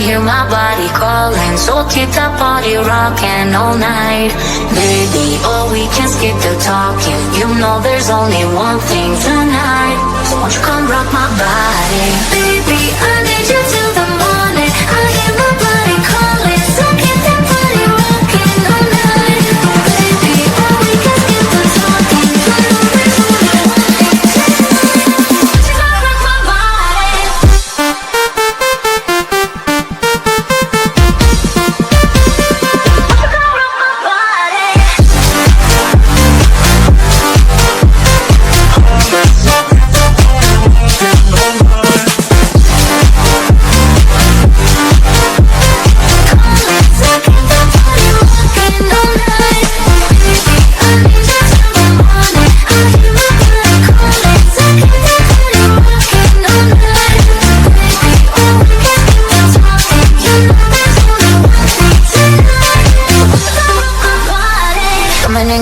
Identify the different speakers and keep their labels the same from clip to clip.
Speaker 1: hear my body calling, so keep that body rocking all night. Baby, oh, we can skip the talking. You know there's only one thing tonight. So won't you come rock my body? Baby, I need you till the morning. I hear my body calling, so keep that body rocking all night. Baby, oh, we can skip the talking. You know there's only one thing tonight. Won't you come rock my body?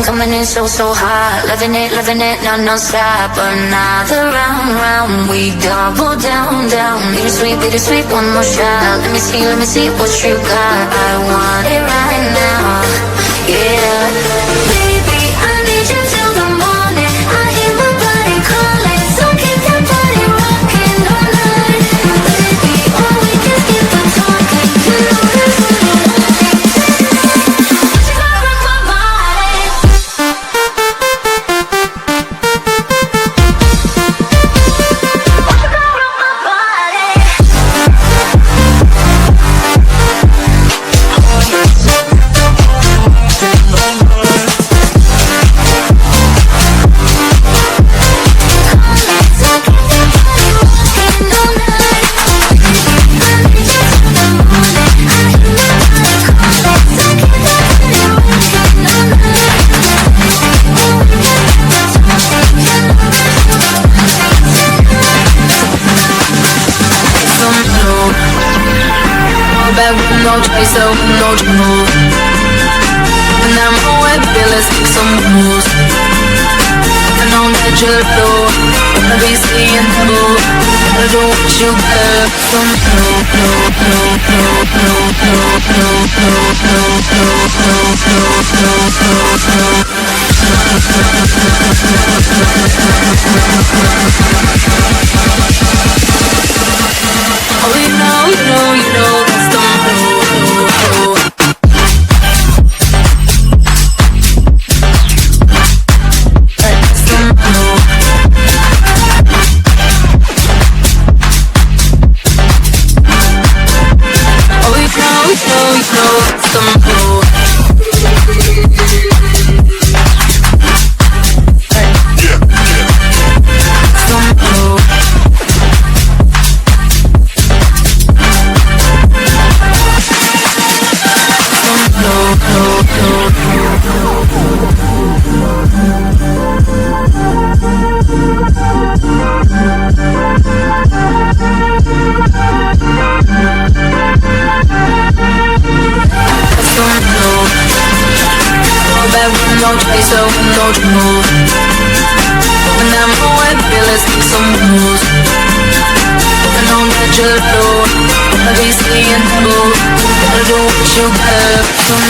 Speaker 1: Coming in so hot, loving it, non-stop. Another round, we double down. Bittersweet, one more shot. Let me see what you got. I want it right now, yeah. Baby, I need you till the morning. I hear my body calling, so keep that body rocking all night. Baby, oh, we can skip the talking. You know there's only one thing tonight. Won't you come rock my body?
Speaker 2: No chaser, no move. And I'm always fearless, make some moves. I know that you're low, wanna be seeing through. I do what you got. Some oh, you know that's the move. No chaser, no move. And I'm always fearless, make some moves. I know that you're low, wanna be seeing through. I do what you got. Some